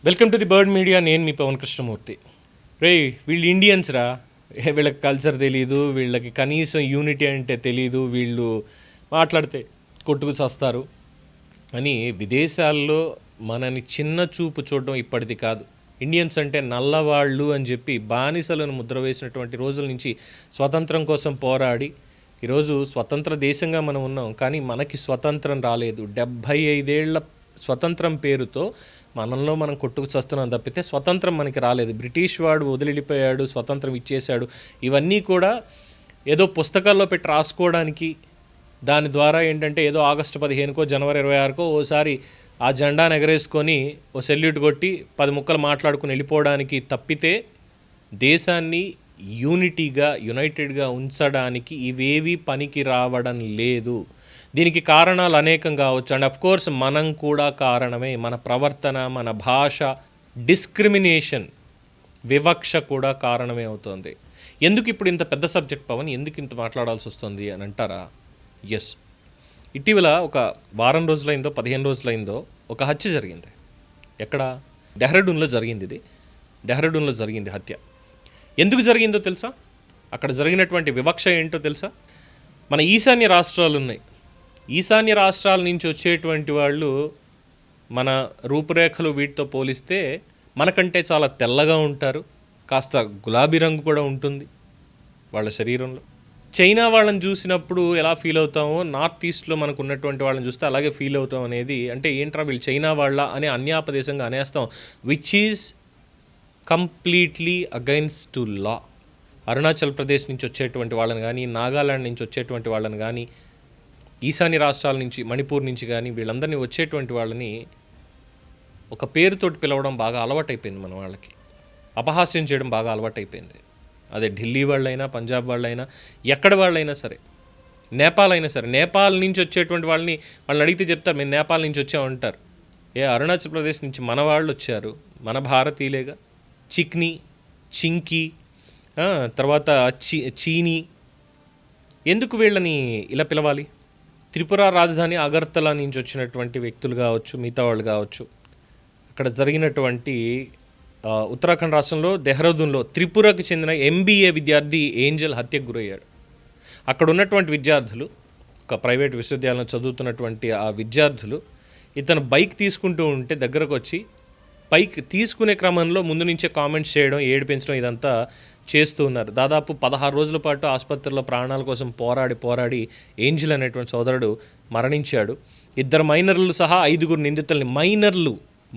Welcome to the bird media. నేను మీ పవన్ కృష్ణమూర్తి. వీళ్ళు Indians రా, వీళ్ళకి కల్చర్ తెలీదు, వీళ్ళకి కనీసం యూనిటీ అంటే తెలీదు, వీళ్ళు మాట్లాడితే కొట్టుకు చస్తారు అని విదేశాల్లో మనని చిన్న చూపు చూడడం ఇప్పటిది కాదు. ఇండియన్స్ అంటే నల్లవాళ్ళు అని చెప్పి బానిసలను ముద్ర వేసినటువంటి రోజుల నుంచి స్వతంత్రం కోసం పోరాడి ఈరోజు స్వతంత్ర దేశంగా మనం ఉన్నాం. కానీ మనకి స్వతంత్రం రాలేదు. 75 ఏళ్ల స్వతంత్రం పేరుతో మనలో మనం కొట్టుకు చస్తున్నాం తప్పితే స్వతంత్రం మనకి రాలేదు. బ్రిటిష్ వాడు వదిలిపోయాడు, స్వతంత్రం ఇచ్చేశాడు. ఇవన్నీ కూడా ఏదో పుస్తకాల్లో పెట్టి రాసుకోవడానికి, దాని ద్వారా ఏంటంటే ఏదో ఆగస్టు 15కో జనవరి 26కో ఓసారి ఆ జెండాను ఎగరేసుకొని ఓ సెల్యూట్ కొట్టి 10 ముక్కలు మాట్లాడుకుని వెళ్ళిపోవడానికి తప్పితే దేశాన్ని యూనిటీగా యునైటెడ్గా ఉంచడానికి ఇవేవి పనికి రావడం లేదు. దీనికి కారణాలు అనేకం కావచ్చు. అండ్ అఫ్ కోర్స్ మనం కూడా కారణమే. మన ప్రవర్తన, మన భాష, డిస్క్రిమినేషన్, వివక్ష కూడా కారణమే అవుతుంది. ఎందుకు ఇప్పుడు ఇంత పెద్ద సబ్జెక్ట్ పవన్, ఎందుకు ఇంత మాట్లాడాల్సి వస్తుంది అని అంటారా? ఎస్, ఇటీవల ఒక వారం రోజులైందో 15 రోజులైందో ఒక హత్య జరిగింది. ఎక్కడ? డెహ్రాడూన్లో జరిగింది. ఇది డెహ్రాడూన్లో జరిగింది హత్య. ఎందుకు జరిగిందో తెలుసా? అక్కడ జరిగినటువంటి వివక్ష ఏంటో తెలుసా? మన ఈశాన్య రాష్ట్రాలు ఉన్నాయి. ఈశాన్య రాష్ట్రాల నుంచి వచ్చేటువంటి వాళ్ళు మన రూపురేఖలు వీటితో పోలిస్తే మనకంటే చాలా తెల్లగా ఉంటారు. కాస్త గులాబీ రంగు కూడా ఉంటుంది వాళ్ళ శరీరంలో. చైనా వాళ్ళని చూసినప్పుడు ఎలా ఫీల్ అవుతామో, నార్త్ ఈస్ట్లో మనకు ఉన్నటువంటి వాళ్ళని చూస్తే అలాగే ఫీల్ అవుతాం అనేది, అంటే ఏంట్రా వీళ్ళు చైనా వాళ్ళ అనే అన్యాపదేశంగా అనేస్తాం, which is completely against to law. Arunachal Pradesh నుంచి వచ్చేటువంటి వాళ్ళని కానీ, నాగాలాండ్ నుంచి వచ్చేటువంటి వాళ్ళని కానీ, ఈశాన్య రాష్ట్రాల నుంచి, మణిపూర్ నుంచి కానీ వీళ్ళందరినీ వచ్చేటువంటి వాళ్ళని ఒక పేరుతోటి పిలవడం బాగా అలవాటైపోయింది మన వాళ్ళకి. అపహాస్యం చేయడం బాగా అలవాటైపోయింది. అదే ఢిల్లీ వాళ్ళైనా, పంజాబ్ వాళ్ళైనా, ఎక్కడ వాళ్ళైనా సరే, నేపాల్ అయినా సరే. నేపాల్ నుంచి వచ్చేటువంటి వాళ్ళని అడిగితే చెప్తారు మేము నేపాల్ నుంచి వచ్చామంటారు. అరుణాచల్ ప్రదేశ్ నుంచి మన వాళ్ళు వచ్చారు, మన భారతీయులేగా. చిక్నీ, చింకీ, తర్వాత చీనీ. ఎందుకు వీళ్ళని ఇలా పిలవాలి? త్రిపుర రాజధాని అగర్తలా నుంచి వచ్చినటువంటి వ్యక్తులు కావచ్చు, మిగతా వాళ్ళు కావచ్చు. అక్కడ జరిగినటువంటి ఉత్తరాఖండ్ రాష్ట్రంలో దెహ్రాదూన్లో త్రిపురకు చెందిన MBA విద్యార్థి ఏంజల్ హత్యకు గురయ్యాడు. అక్కడ ఉన్నటువంటి విద్యార్థులు, ఒక ప్రైవేట్ విశ్వవిద్యాలయంలో చదువుతున్నటువంటి ఆ విద్యార్థులు, ఇతను బైక్ తీసుకుంటూ ఉంటే దగ్గరకు వచ్చి బైక్ తీసుకునే క్రమంలో ముందు నుంచే కామెంట్స్ చేయడం, ఏడిపించడం, ఇదంతా చేస్తూ ఉన్నారు. దాదాపు 16 రోజుల పాటు ఆసుపత్రిలో ప్రాణాల కోసం పోరాడి ఏంజల్ అనేటువంటి సోదరుడు మరణించాడు. 2 మైనర్లు సహా 5 నిందితుల్ని,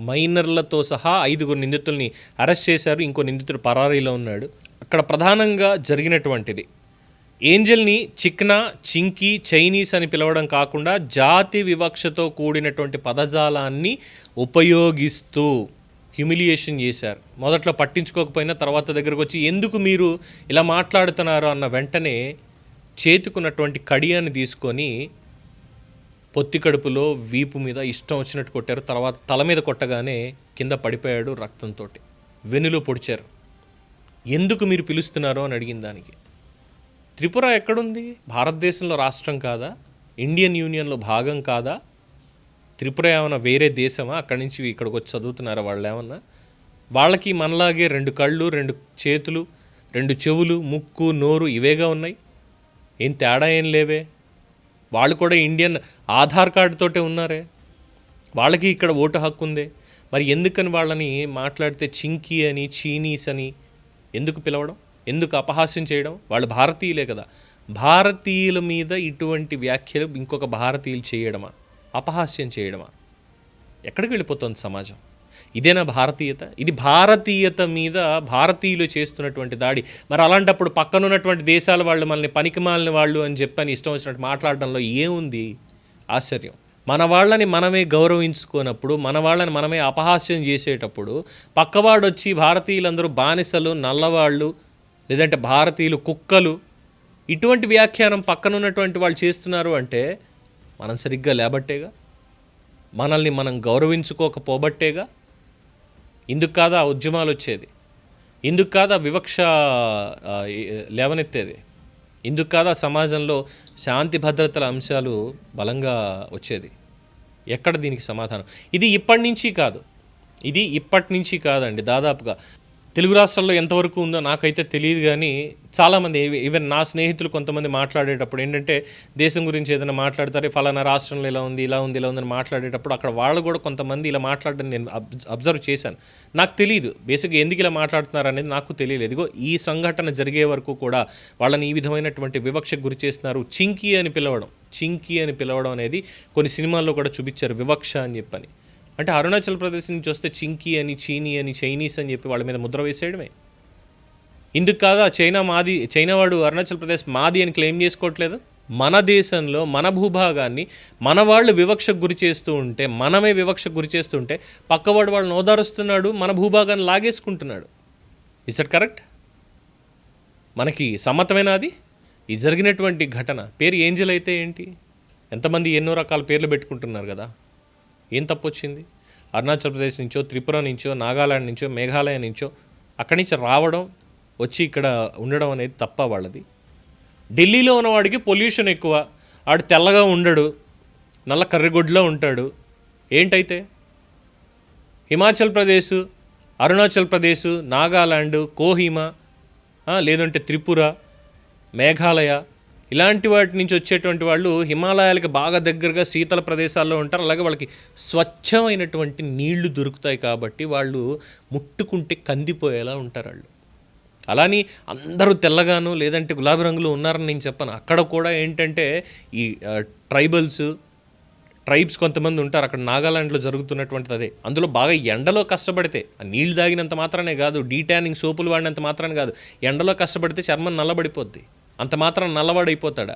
మైనర్లతో సహా 5 నిందితుల్ని అరెస్ట్ చేశారు. ఇంకో నిందితుడు పరారీలో ఉన్నాడు. అక్కడ ప్రధానంగా జరిగినటువంటిది ఏంజల్ని చిక్నా, చింకీ, చైనీస్ అని పిలవడం కాకుండా జాతి వివక్షతో కూడినటువంటి పదజాలాన్ని ఉపయోగిస్తూ హ్యూమిలియేషన్ చేశారు. మొదట్లో పట్టించుకోకపోయినా తర్వాత దగ్గరకు వచ్చి ఎందుకు మీరు ఇలా మాట్లాడుతున్నారు అన్న వెంటనే చేతుకున్నటువంటి కడియాన్ని తీసుకొని పొత్తి కడుపులో, వీపు మీద ఇష్టం వచ్చినట్టు కొట్టారు. తర్వాత తల మీద కొట్టగానే కింద పడిపోయాడు రక్తంతో. వెన్నులో పొడిచారు. ఎందుకు మీరు పిలుస్తున్నారు అని అడిగిన దానికి. త్రిపుర ఎక్కడుంది? భారతదేశంలో రాష్ట్రం కాదా? ఇండియన్ యూనియన్లో భాగం కాదా? త్రిపుర ఏమన్నా వేరే దేశమా? అక్కడి నుంచి ఇక్కడికి వచ్చి చదువుతున్నారా వాళ్ళు ఏమన్నా? వాళ్ళకి మనలాగే 2 కళ్ళు, 2 చేతులు, 2 చెవులు, ముక్కు, నోరు ఇవేగా ఉన్నాయి. ఏం తేడా ఏం లేవే. వాళ్ళు కూడా ఇండియన్ ఆధార్ కార్డుతోటే ఉన్నారే. వాళ్ళకి ఇక్కడ ఓటు హక్కు ఉందే. మరి ఎందుకని వాళ్ళని మాట్లాడితే చింకీ అని, చీనీస్ అని ఎందుకు పిలవడం? ఎందుకు అపహాస్యం చేయడం? వాళ్ళు భారతీయులే కదా. భారతీయుల మీద ఇటువంటి వ్యాఖ్యలు ఇంకొక భారతీయులు చేయడమా? అపహాస్యం చేయడమా? ఎక్కడికి వెళ్ళిపోతుంది సమాజం? ఇదేనా భారతీయత? ఇది భారతీయత మీద భారతీయులు చేస్తున్నటువంటి దాడి. మరి అలాంటప్పుడు పక్కనున్నటువంటి దేశాల వాళ్ళు మనల్ని పనికిమాలిన వాళ్ళు అని చెప్పని ఇష్టం వచ్చినట్టు మాట్లాడడంలో ఏముంది ఆశ్చర్యం? మన వాళ్ళని మనమే గౌరవించుకున్నప్పుడు, మన వాళ్ళని మనమే అపహాస్యం చేసేటప్పుడు పక్కవాడు వచ్చి భారతీయులందరూ బానిసలు, నల్లవాళ్ళు, లేదంటే భారతీయులు కుక్కలు, ఇటువంటి వ్యాఖ్యానం పక్కనున్నటువంటి వాళ్ళు చేస్తున్నారు అంటే మనం సరిగ్గా లేబట్టేగా, మనల్ని మనం గౌరవించుకోకపోబట్టేగా. ఇందుకు కాదా ఉద్యమాలు వచ్చేది? ఇందుకు కాదా వివక్ష లేవనెత్తేది? ఇందుకు కాదా సమాజంలో శాంతి భద్రతల అంశాలు బలంగా వచ్చేది? ఎక్కడ దీనికి సమాధానం? ఇది ఇప్పటి నుంచి కాదు, ఇది ఇప్పటి నుంచి కాదండి, దాదాపుగా తెలుగు రాష్ట్రాల్లో ఎంతవరకు ఉందో నాకైతే తెలియదు. కానీ చాలామంది ఈవెన్ నా స్నేహితులు కొంతమంది మాట్లాడేటప్పుడు ఏంటంటే దేశం గురించి ఏదైనా మాట్లాడతారు, ఫలానా రాష్ట్రంలో ఇలా ఉంది ఇలా ఉంది ఇలా ఉందని మాట్లాడేటప్పుడు అక్కడ వాళ్ళు కూడా కొంతమంది ఇలా మాట్లాడడం నేను అబ్జర్వ్ చేశాను. నాకు తెలియదు బేసిక్గా ఎందుకు ఇలా మాట్లాడుతున్నారు అనేది నాకు తెలియలేదు. ఇదిగో ఈ సంఘటన జరిగే వరకు కూడా వాళ్ళని ఈ విధమైనటువంటి వివక్షకు గురి చేస్తున్నారు. చింకీ అని పిలవడం అనేది కొన్ని సినిమాల్లో కూడా చూపించారు, వివక్ష అని చెప్పని. అంటే అరుణాచల్ ప్రదేశ్ నుంచి వస్తే చింకీ అని, చీనీ అని, చైనీస్ అని చెప్పి వాళ్ళ మీద ముద్ర వేసేయడమే. ఇందుకు కాదా చైనా వాడు అరుణాచల్ ప్రదేశ్ మాది అని క్లెయిమ్ చేసుకోవట్లేదు. మన దేశంలో మన భూభాగాన్ని మన వాళ్ళు వివక్షకు గురి చేస్తూ ఉంటే, మనమే వివక్షకు గురి చేస్తుంటే పక్కవాడు వాళ్ళని ఓదారుస్తున్నాడు, మన భూభాగాన్ని లాగేసుకుంటున్నాడు. Is that correct? మనకి సమ్మతమేనా అది? ఈ జరిగినటువంటి ఘటన పేరు ఏంజల్ అయితే ఏంటి? ఎంతమంది ఎన్నో రకాల పేర్లు పెట్టుకుంటున్నారు కదా, ఏం తప్పు వచ్చింది? అరుణాచల్ ప్రదేశ్ నుంచో, త్రిపుర నుంచో, నాగాలాండ్ నుంచో, మేఘాలయ నుంచో అక్కడి నుంచి రావడం, వచ్చి ఇక్కడ ఉండడం అనేది తప్ప వాళ్ళది? ఢిల్లీలో ఉన్నవాడికి పొల్యూషన్ ఎక్కువ, ఆడు తెల్లగా ఉండడు, నల్ల కర్రెగొడ్లో ఉంటాడు. ఏంటైతే హిమాచల్ ప్రదేశ్, అరుణాచల్ ప్రదేశ్, నాగాలాండ్, కోహిమా, లేదంటే త్రిపుర, మేఘాలయ ఇలాంటి వాటి నుంచి వచ్చేటువంటి వాళ్ళు హిమాలయాలకు బాగా దగ్గరగా శీతల ప్రదేశాల్లో ఉంటారు. అలాగే వాళ్ళకి స్వచ్ఛమైనటువంటి నీళ్లు దొరుకుతాయి కాబట్టి వాళ్ళు ముట్టుకుంటే కందిపోయేలా ఉంటారు వాళ్ళు. అలాని అందరూ తెల్లగాను లేదంటే గులాబీ రంగులో ఉన్నారని నేను చెప్పను. అక్కడ కూడా ఏంటంటే ఈ ట్రైబ్స్ కొంతమంది ఉంటారు. అక్కడ నాగాలాండ్లో జరుగుతున్నటువంటిది అదే. అందులో బాగా ఎండలో కష్టపడితే, నీళ్ళు తాగినంత మాత్రానే కాదు, డీటానింగ్ సోపులు వాడినంత మాత్రానే కాదు, ఎండలో కష్టపడితే చర్మం నల్లబడిపోద్ది. అంత మాత్రం నల్లవాడైపోతాడా?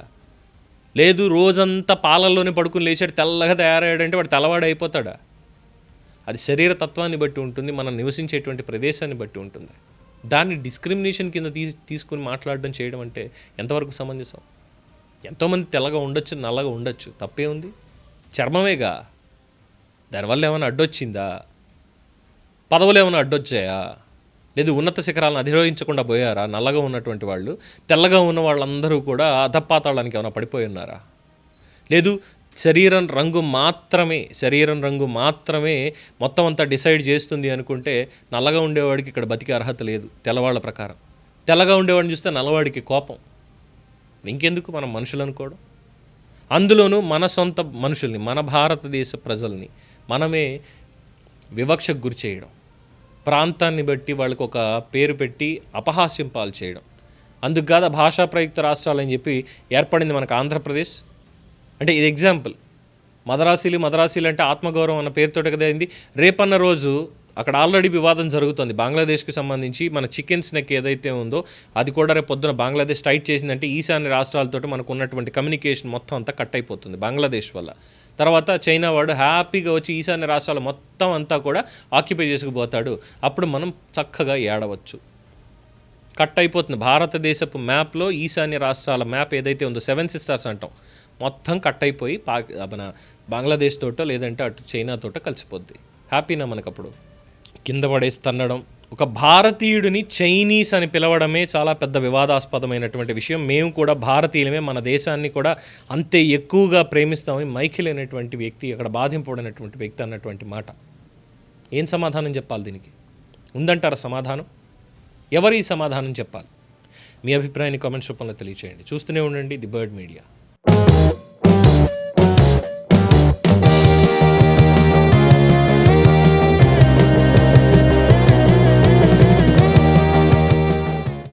లేదు రోజంతా పాలల్లోనే పడుకుని లేచాడు తెల్లగా తయారయ్యాడంటే వాడు తెల్లవాడైపోతాడా? అది శరీర తత్వాన్ని బట్టి ఉంటుంది, మనం నివసించేటువంటి ప్రదేశాన్ని బట్టి ఉంటుంది. దాన్ని డిస్క్రిమినేషన్ కింద తీసుకుని మాట్లాడడం చేయడం అంటే ఎంతవరకు సమంజసం? ఎంతోమంది తెల్లగా ఉండొచ్చు, నల్లగా ఉండొచ్చు, తప్పే ఉంది? చర్మమేగా, దానివల్ల ఏమైనా అడ్డొచ్చిందా? పదవులు ఏమైనా అడ్డొచ్చాయా? లేదు ఉన్నత శిఖరాలను అధిరోహించకుండా పోయారా నల్లగా ఉన్నటువంటి వాళ్ళు? తెల్లగా ఉన్న వాళ్ళందరూ కూడా అధపాతాళానికి ఏమైనా పడిపోయి ఉన్నారా? లేదు శరీరం రంగు మాత్రమే మొత్తం అంతా డిసైడ్ చేస్తుంది అనుకుంటే నల్లగా ఉండేవాడికి ఇక్కడ బతికే అర్హత లేదు తెల్లవాళ్ళ ప్రకారం. తెల్లగా ఉండేవాడిని చూస్తే నల్లవాడికి కోపం. ఇంకెందుకు మనం మనుషులు అనుకోవడం? అందులోనూ మన సొంత మనుషుల్ని, మన భారతదేశ ప్రజల్ని మనమే వివక్షకు గురి చేయడం, ప్రాంతాన్ని బట్టి వాళ్ళకి ఒక పేరు పెట్టి అపహాస్యం పాలు చేయడం. అందుకు కాదు భాషా ప్రయుక్త రాష్ట్రాలు అని చెప్పి ఏర్పడింది మనకు ఆంధ్రప్రదేశ్. అంటే ఇది ఎగ్జాంపుల్. మదరాసీలు అంటే ఆత్మగౌరవం అన్న పేరుతోటి కదా అయింది. రేపన్న రోజు అక్కడ ఆల్రెడీ వివాదం జరుగుతుంది బంగ్లాదేశ్కి సంబంధించి. మన చికెన్ స్నెక్ ఏదైతే ఉందో అది కూడా రేపు పొద్దున బంగ్లాదేశ్ టైట్ చేసిందంటే ఈశాన్య రాష్ట్రాలతో మనకు ఉన్నటువంటి కమ్యూనికేషన్ మొత్తం అంతా కట్ అయిపోతుంది బంగ్లాదేశ్ వల్ల. తర్వాత చైనా వాడు హ్యాపీగా వచ్చి ఈశాన్య రాష్ట్రాలు మొత్తం అంతా కూడా ఆక్యుపై చేసుకుపోతాడు. అప్పుడు మనం చక్కగా ఏడవచ్చు. కట్ అయిపోతుంది. భారతదేశపు మ్యాప్లో ఈశాన్య రాష్ట్రాల మ్యాప్ ఏదైతే ఉందో 7 సిస్టర్స్ అంటాం, మొత్తం కట్ అయిపోయి మన బంగ్లాదేశ్ తోటో లేదంటే అటు చైనా తోటో కలిసిపోద్ది. హ్యాపీనా మనకప్పుడు? కింద పడేసి తన్నడం, ఒక భారతీయుడిని చైనీస్ అని పిలవడమే చాలా పెద్ద వివాదాస్పదమైనటువంటి విషయం. మేము కూడా భారతీయులమే, మన దేశాన్ని కూడా అంతే ఎక్కువగా ప్రేమిస్తామని మైఖేల్ అనేటువంటి వ్యక్తి, అక్కడ బాధింపబడినటువంటి వ్యక్తి అన్నటువంటి మాట. ఏం సమాధానం చెప్పాలి దీనికి? ఉందంటారా సమాధానం? ఎవరు ఈ సమాధానం చెప్పాలి? మీ అభిప్రాయాన్ని కామెంట్స్ రూపంలో తెలియచేయండి. చూస్తూనే ఉండండి ది బర్డ్ మీడియా.